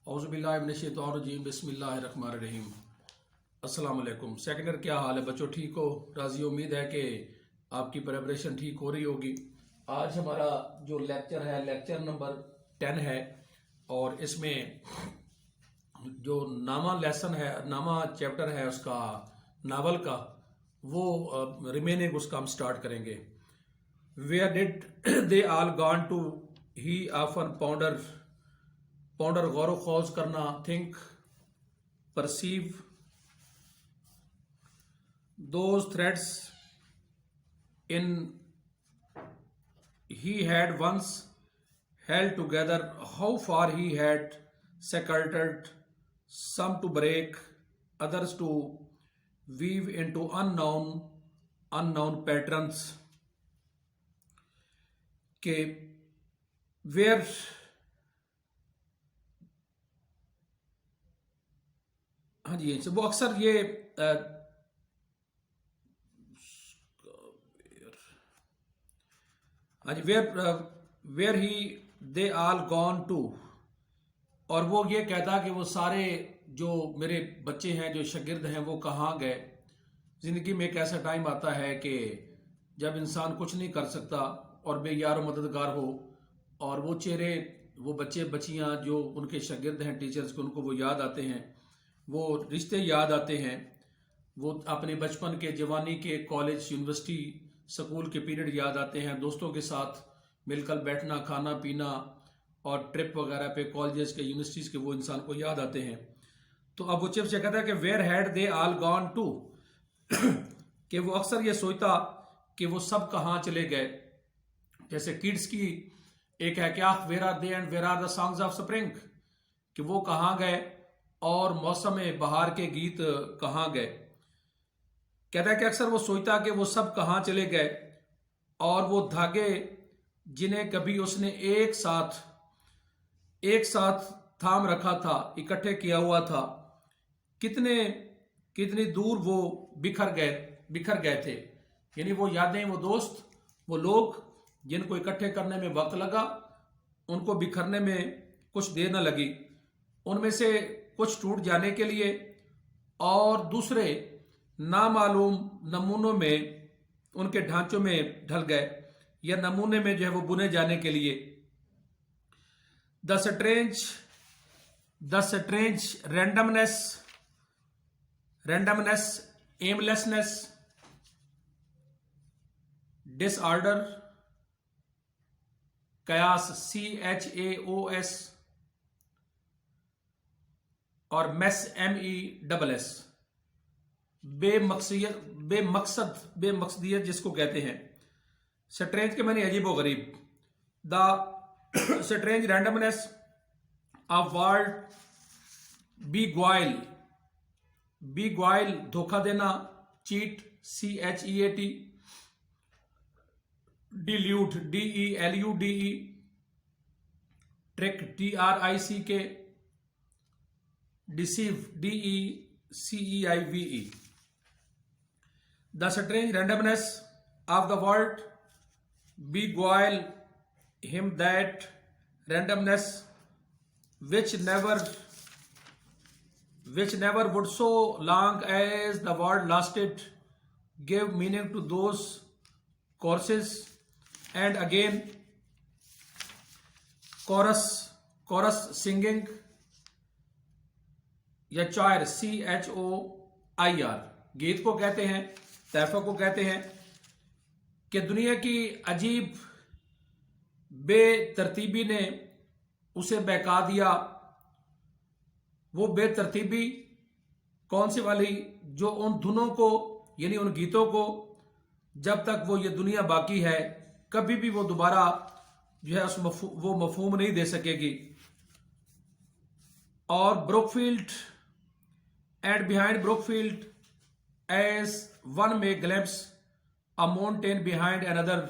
औज़ुबिल्लाहिमिनश्शैतानिर्रजीम बिस्मिल्लाहिर्रहमानिर्रहीम। अस्सलाम वालेकुम। सेकंड ईयर, क्या हाल है बच्चों? ठीक हो? राजी? उम्मीद है कि आपकी प्रिपरेशन ठीक हो रही होगी। आज हमारा जो लेक्चर है लेक्चर नंबर 10 है और इसमें जो नामा लेसन है, नामा चैप्टर है उसका, नावल का, वो रिमेनिंग उसका हम स्टार्ट करेंगे। Where did they all gone to, he often ponder, ponder गौर खौज करना, think, perceive those threads in he had once held together, how far he had scattered, some to break, others to weave into unknown patterns. के where, हाँ जी, वो अक्सर ये हाँ जी, where he they all gone to, और वो ये कहता कि वो सारे जो मेरे बच्चे हैं, जो शागिर्द हैं, वो कहाँ गए। ज़िंदगी में एक ऐसा टाइम आता है कि जब इंसान कुछ नहीं कर सकता और बेयार मददगार हो, और वो चेहरे, वो बच्चे बच्चियाँ जो उनके शागिर्द हैं, टीचर्स को, उनको वो याद आते हैं, वो रिश्ते याद आते हैं, वो अपने बचपन के, जवानी के, कॉलेज, यूनिवर्सिटी, स्कूल के पीरियड याद आते हैं, दोस्तों के साथ मिलकर बैठना, खाना पीना और ट्रिप वगैरह पे, कॉलेजेस के, यूनिवर्सिटीज़ के, वो इंसान को याद आते हैं। तो अब वो चिप से कहता है कि where had they all gone to, कि वो अक्सर ये सोचता कि वो सब कहाँ चले गए। जैसे किड्स की एक है क्या, where are they and where are the songs of spring, कि वो कहाँ गए और मौसम बहार के गीत कहाँ गए। कहता है कि अक्सर वो सोचता कि वो सब कहाँ चले गए, और वो धागे जिन्हें कभी उसने एक साथ थाम रखा था, इकट्ठे किया हुआ था, कितनी दूर वो बिखर गए थे। यानी वो यादें, वो दोस्त, वो लोग जिनको इकट्ठे करने में वक्त लगा, उनको बिखरने में कुछ देर न लगी, उनमें से कुछ टूट जाने के लिए और दूसरे नामालूम नमूनों में, उनके ढांचों में ढल गए, या नमूने में जो है वो बुने जाने के लिए। The strange randomness, aimlessness, disorder, chaos, CHAOS, और मेस, MESS, बेमकसदियत जिसको कहते हैं। स्ट्रेंज के माने अजीब व गरीब। The strange randomness of world, beguile, धोखा देना, cheat, CHEAT, delude, DELUDE, trick, TRICK, deceive, DECEIVE. The strange randomness of the world beguile him, that randomness which never would, so long as the world lasted, give meaning to those courses. And again, chorus singing, या चायर, CHOIR, गीत को कहते हैं, तैफा को कहते हैं, कि दुनिया की अजीब बेतरतीबी ने उसे बहका दिया। वो बेतरतीबी कौन सी वाली, जो उन धुनों को, यानी उन गीतों को, जब तक वो ये दुनिया बाकी है, कभी भी वो दोबारा जो है वो मफहूम नहीं दे सकेगी। और Brookfield, and behind Brookfield, as one may glimpse a mountain behind another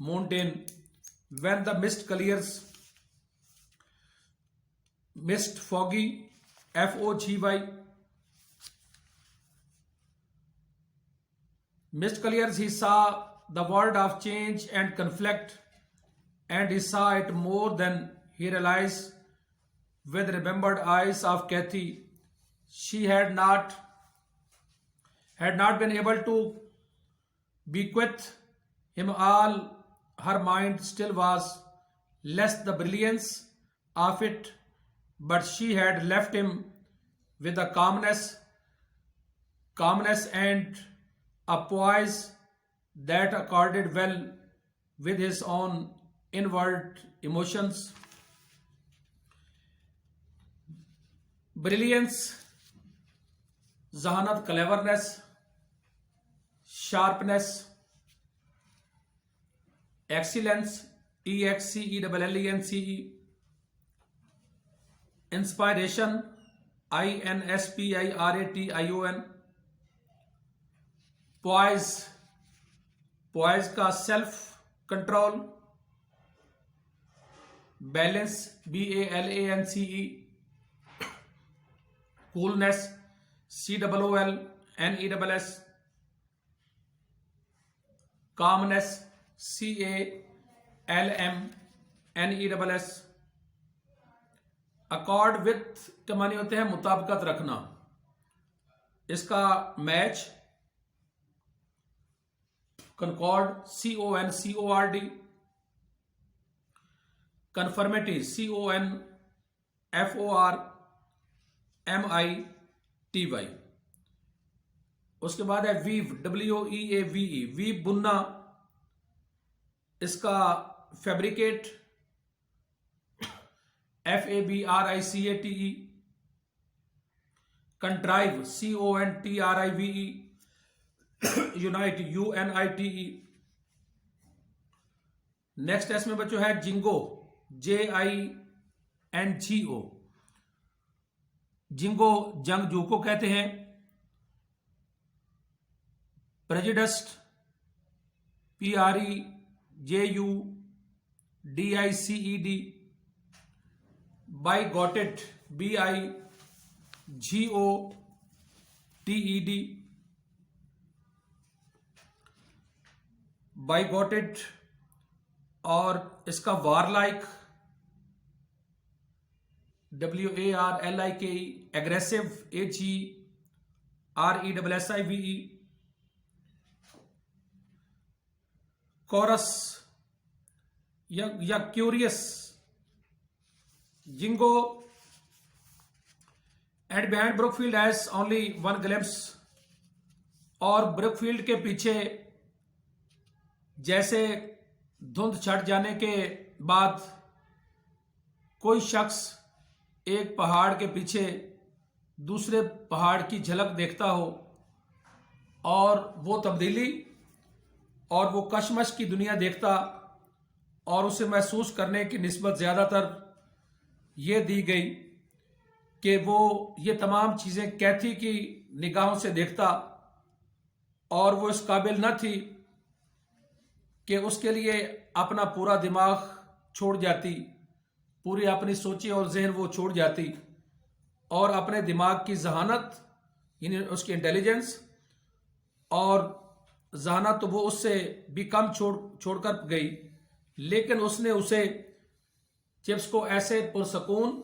mountain, when the mist clears, mist foggy, FOGY, mist clears, he saw the world of change and conflict, and he saw it more than he realized, with remembered eyes of Kathy. She had not been able to bequeath him all her mind still was, less the brilliance of it, but she had left him with a calmness and a poise that accorded well with his own inward emotions. Brilliance, zahanat, cleverness, sharpness, excellence, excellence, inspiration, inspiration, poise का self control, balance, balance, coolness, coolness, calmness, calmness, accord with के माने होते हैं मुताबिकत रखना, इसका match concord, concord, conformity, conformity. उसके बाद है वीव, weave, वीव बुनना, इसका fabricate, fabricate, contrive, contrive, unite, unite. Next इसमें बच्चों है जिंगो, JINGO. जिंगो जंगजू को कहते हैं. Prejudiced, PREJUDICED. bigoted, BIGOTED. bigoted. और इसका warlike, WARLIKE, aggressive, HERESSIVE. Coarse या curious. Jingo at behind Brookfield has only one glimpse. और ब्रुकफील्ड के पीछे जैसे धुंध छट जाने के बाद कोई शख्स एक पहाड़ के पीछे दूसरे पहाड़ की झलक देखता हो, और वो तब्दीली और वो कशमश की दुनिया देखता, और उसे महसूस करने की निस्बत ज़्यादातर ये दी गई कि वो ये तमाम चीज़ें कैथी की निगाहों से देखता, और वो इस काबिल न थी कि उसके लिए अपना पूरा दिमाग छोड़ जाती, पूरी अपनी सोची और जहन वो छोड़ जाती, और अपने दिमाग की जहानत, यानी उसकी इंटेलिजेंस और जहानत, तो वो उससे भी कम छोड़कर गई, लेकिन उसने उसे चिप्स को ऐसे पुरसकून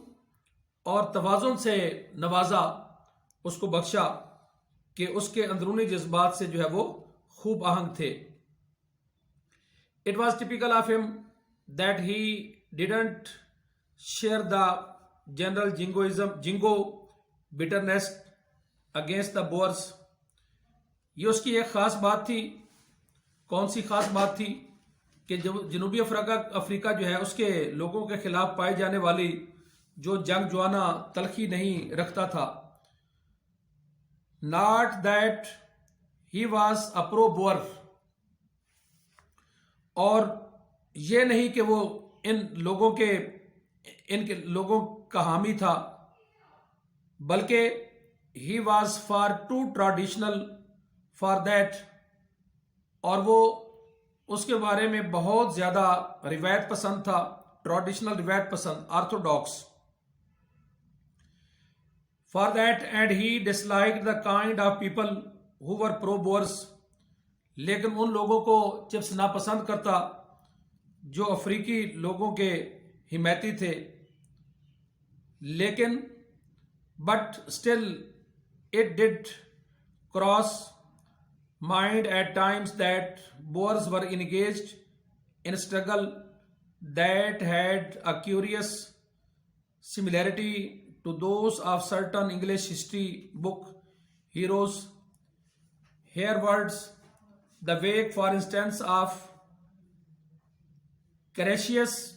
और तवाज़ुन से नवाजा, उसको बख्शा कि उसके अंदरूनी जज्बात से जो है वो खूब आहंग थे. It was typical of him that he didn't share the general jingo bitterness against the Boers. ये उसकी एक ख़ास बात थी. कौन सी ख़ास बात थी? कि जनूबी अफ्रीका जो है उसके लोगों के खिलाफ पाई जाने वाली जो जंगजुआना तलखी नहीं रखता था. Not that he was a pro-Boer. और ये नहीं कि वो इनके लोगों का हामी था, बल्कि he was for too traditional for that. और वो उसके बारे में बहुत ज़्यादा रिवायत पसंद था, ट्रेडिशनल रिवायत पसंद, orthodox for that. And he disliked the kind of people who were pro Boers. लेकिन उन लोगों को चिप्स नापसंद करता जो अफ्रीकी लोगों के हिमायती थे. लेकिन but still it did cross mind at times that Boers were engaged in a struggle that had a curious similarity to those of certain English history book heroes. Here words the wake, for instance, of Caratius.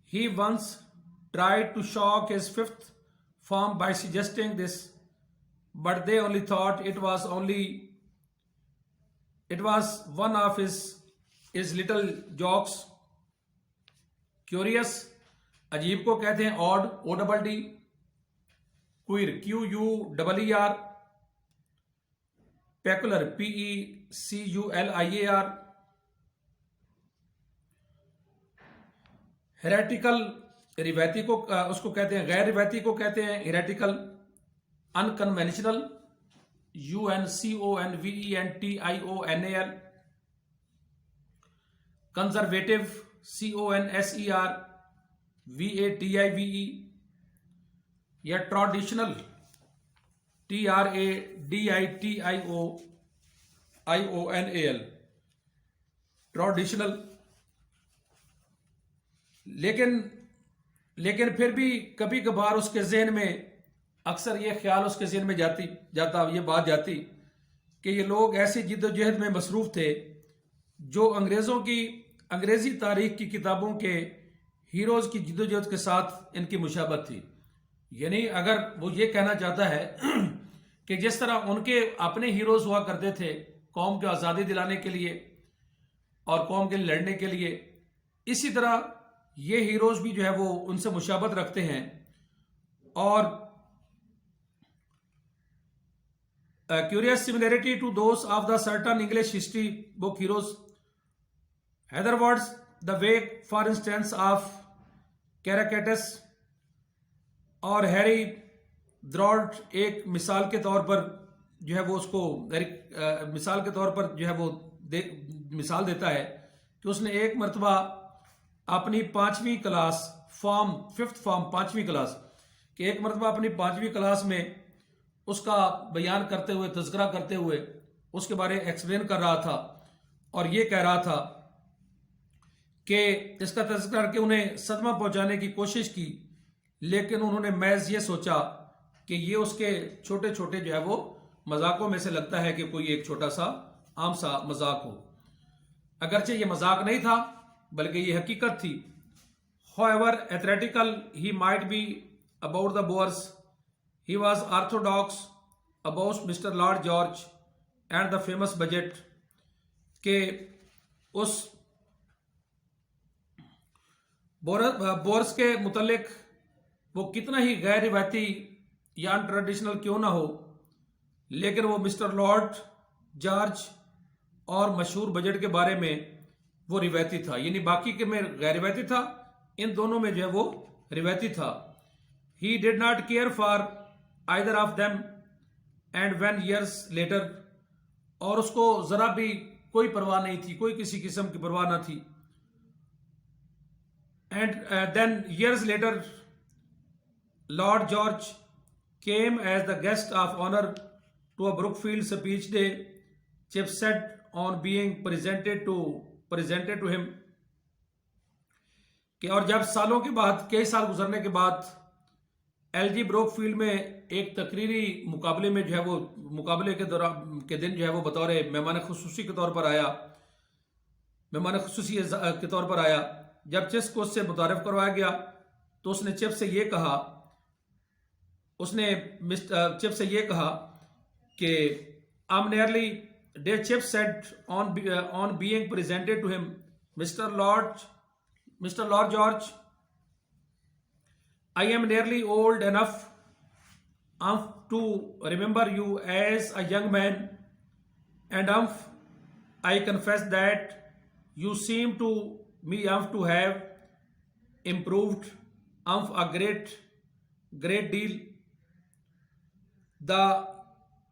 He once tried to shock his fifth form by suggesting this, but they only thought it was one of his little jokes. Curious, अजीब को कहते हैं odd, O-double-D. Queer, Q-U-E-E-R. Peculiar, P-E-C-U-L-I-A-R. Heretical, रिवायती को उसको कहते हैं, गैर रिवायती को कहते हैं heretical. Unconventional, UNCONVENTIONAL. Conservative, CONSERVATIVE. या ट्रेडिशनल, TRADITIONAL. ट्रेडिशनल. लेकिन फिर भी कभी कभार उसके जहन में, अक्सर ये ख्याल उसके जहन में ये बात जाती कि ये लोग ऐसी जिद्दोजहद में मसरूफ थे जो अंग्रेजी तारीख की किताबों के हीरोज की जिद्दोजहद के साथ इनकी मुशाबत थी. यानी अगर वो ये कहना चाहता है कि जिस तरह उनके अपने हीरोज हुआ करते थे कौम को आज़ादी दिलाने के लिए और कौम के लिए लड़ने के लिए, इसी तरह ये हीरोज भी जो है वो उनसे मुशाबत रखते हैं. और curious similarity to those of the certain English history book heroes. Hereward's the Wake, for instance, of Caractacus और हैरी द्रॉल्ट एक मिसाल के तौर पर जो है वो उसको मिसाल के तौर पर जो है वो मिसाल देता है कि उसने एक मरतबा अपनी 5वीं क्लास फिफ्थ फॉर्म 5वीं क्लास कि एक मरतबा अपनी 5वीं क्लास में उसका बयान करते हुए, तज़किरा करते हुए उसके बारे एक्सप्लेन कर रहा था और ये कह रहा था कि इसका तज़किरा करके उन्हें सदमा पहुंचाने की कोशिश की, लेकिन उन्होंने महज ये सोचा कि ये उसके छोटे छोटे जो है वो मजाकों में से लगता है कि कोई एक छोटा सा आम सा मजाक हो, अगरचे ये मजाक नहीं था बल्कि ये हकीकत थी. However theatrical he might be about the Boers, he was orthodox about Mr. Lord George and the famous budget. के उस बोर्स के मुतल्लिक वो कितना ही गैर रिवायती या ट्रेडिशनल क्यों ना हो, लेकिन वो मिस्टर लॉर्ड जॉर्ज और मशहूर बजट के बारे में वो रिवायती था. यानी बाकी के में गैर रिवायती था, इन दोनों में जो है वो रिवायती था. He did not care for either of them and when years later, और उसको जरा भी कोई परवाह नहीं थी, कोई किसी किस्म की परवाह ना थी. And then years later Lord George came as the guest of honor to a Brookfield speech day. Chip said on being presented to him कि और जब सालों के बाद, कई साल गुजरने के बाद एलजी ब्रोकफील्ड में एक तकरीरी मुकाबले में जो है वो मुकाबले के दौरान के दिन जो है वो बतौर मेहमान खुसूसी के तौर पर आया, मेहमान खुसूसी के तौर पर आया. जब चिप्स को उससे मुतारिफ करवाया गया तो उसने चिप्स से ये कहा कि I'm nearly, dear Chip said on being presented to him, Mr. Lord George, I am nearly old enough to remember you as a young man, and I confess that you seem to me to have improved a great deal. The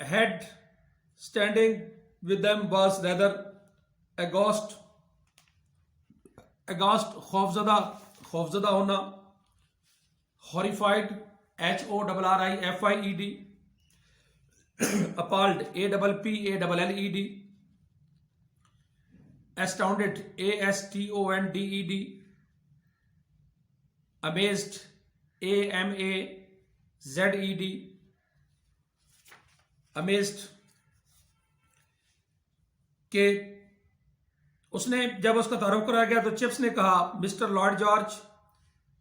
head standing with them was rather aghast, खौफजदा होना. horrified, HORRIFIED, appalled, APPALLED, astounded, ASTONDED, amazed, AMAZED, amazed कि उसने जब उसका तारुफ कराया गया तो chips ने कहा, मिस्टर लॉर्ड जॉर्ज,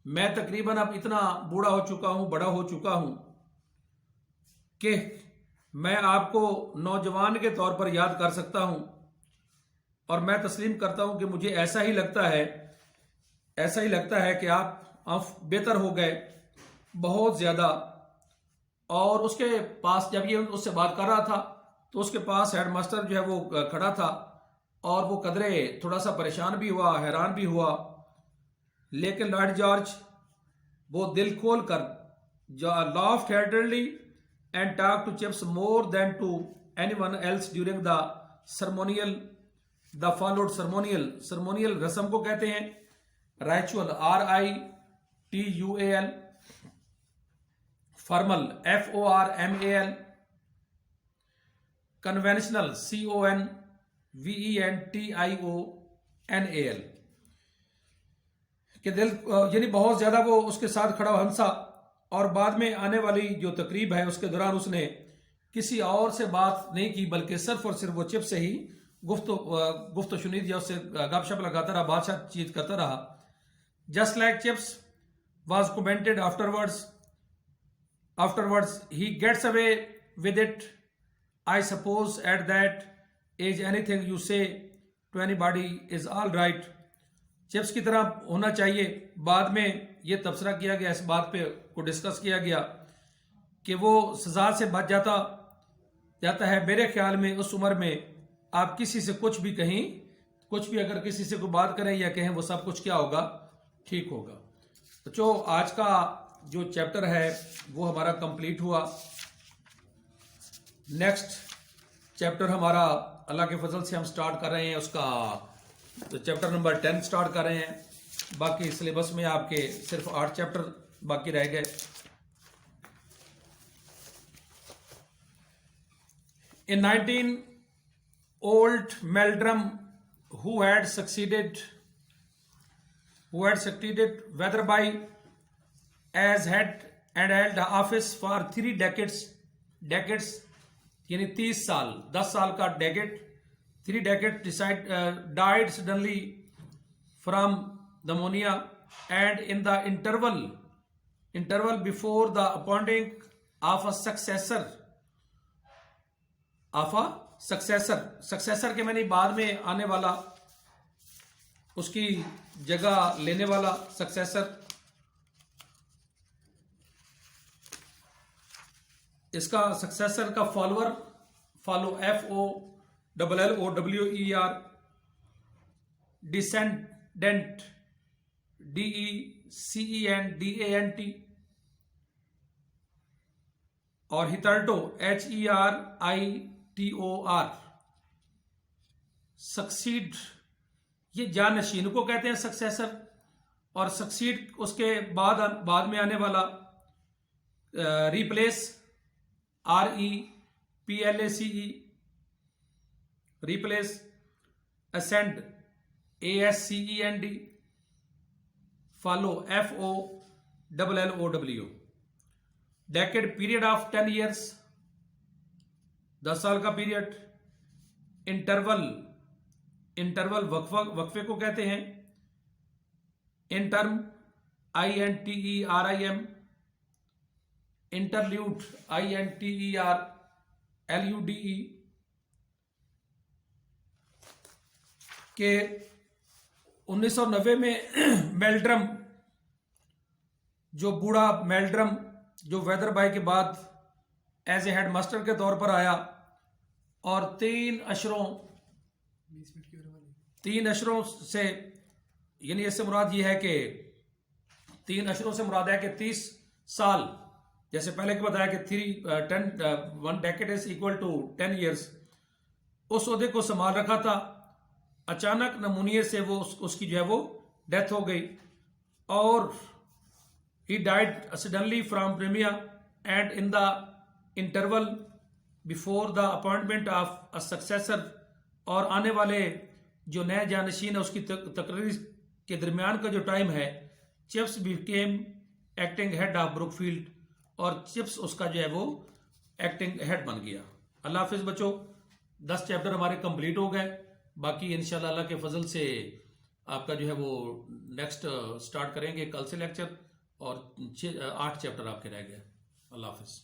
मैं तकरीबन अब इतना बूढ़ा हो चुका हूं, बड़ा हो चुका हूं कि मैं आपको नौजवान के तौर पर याद कर सकता हूं, और मैं तस्लीम करता हूं कि मुझे ऐसा ही लगता है कि आप बेहतर हो गए बहुत ज्यादा। और उसके पास जब ये उससे बात कर रहा था तो उसके पास हेडमास्टर जो है वो खड़ा था, और वो कदरे थोड़ा सा परेशान भी हुआ, हैरान भी हुआ। लेकिन लॉर्ड जॉर्ज वो दिल खोल कर laughed heartily and talked to Chips more than to anyone else during the ceremonial, the followed ceremonial रस्म को कहते हैं, ritual RITUAL, formal FORMAL, conventional CONVENTIONAL, कि दिल यानी बहुत ज्यादा वो उसके साथ खड़ा हंसा। और बाद में आने वाली जो तकरीब है उसके दौरान उसने किसी और से बात नहीं की, बल्कि सिर्फ और सिर्फ वो चिप से ही गुफ्तो शुनीद या उससे गपशप लगाता रहा, बातचीत करता रहा। Just like Chips was commented afterwards he gets away with it, I suppose at that age anything you say to anybody is all right. Chips की तरह होना चाहिए। बाद में ये तबसरा किया गया, इस बात पे को डिस्कस किया गया कि वो सजा से बच जाता है। मेरे ख्याल में उस उम्र में आप किसी से कुछ भी कहीं, कुछ भी अगर किसी से कोई बात करें या कहें, वो सब कुछ क्या होगा, ठीक होगा। तो जो आज का जो चैप्टर है वो हमारा कंप्लीट हुआ। नेक्स्ट चैप्टर हमारा अल्लाह के फजल से हम स्टार्ट कर रहे हैं, उसका तो चैप्टर नंबर 10 स्टार्ट कर रहे हैं। बाकी सिलेबस में आपके सिर्फ 8 चैप्टर बाकी रह गए। In 19, old Meldrum, who had succeeded Weatherby as head and held office for 3 decades यानी 30 साल, 10 साल का decade, 3 decades, died suddenly from pneumonia, and in the interval before the appointing of a successor के मैंने बाद में आने वाला, उसकी जगह लेने वाला सक्सेसर। इसका सक्सेसर का फॉलो FOLLOWER, डिसेंडेंट DECENDANT, और हितर्टो HERITOR। सक्सीड ये जानशीन को कहते हैं सक्सेसर, और सक्सीड उसके बाद में आने वाला, replace REPLACE, replace, ascend ASCEND, follow FOLLOW। Decade period of 10 years, 10 साल का पीरियड। इंटरवल वक्फे को कहते हैं। इंटर्म INTERIM, इंटरल्यूड INTERLUDE, के 1990 में मेल्ड्रम, जो बूढ़ा मेल्ड्रम, जो वेदरबाई के बाद एज ए हेड मास्टर के तौर पर आया, और 3 अशरों से, यानी इससे मुराद ये है कि 3 अशरों से मुराद है कि 30 साल, जैसे पहले के बताया कि 1 decade is equal to 10 years, उस ओहदे को संभाल रखा था। अचानक नमूनिया से वो उसकी जो है वो डेथ हो गई, और He died suddenly from pneumonia, and in the interval before the appointment of a successor, और आने वाले जो नए जानशीन है उसकी तकरीर के दरमियान का जो टाइम है, chips became acting head of Brookfield, और चिप्स उसका जो है वो एक्टिंग हेड बन गया। अल्लाह हाफिज बच्चों, 10 चैप्टर हमारे कंप्लीट हो गए। बाकी इंशाल्लाह अल्लाह के फजल से आपका जो है वो नेक्स्ट स्टार्ट करेंगे कल से लेक्चर, और 8 चैप्टर आपके रह गए। अल्लाह हाफिज।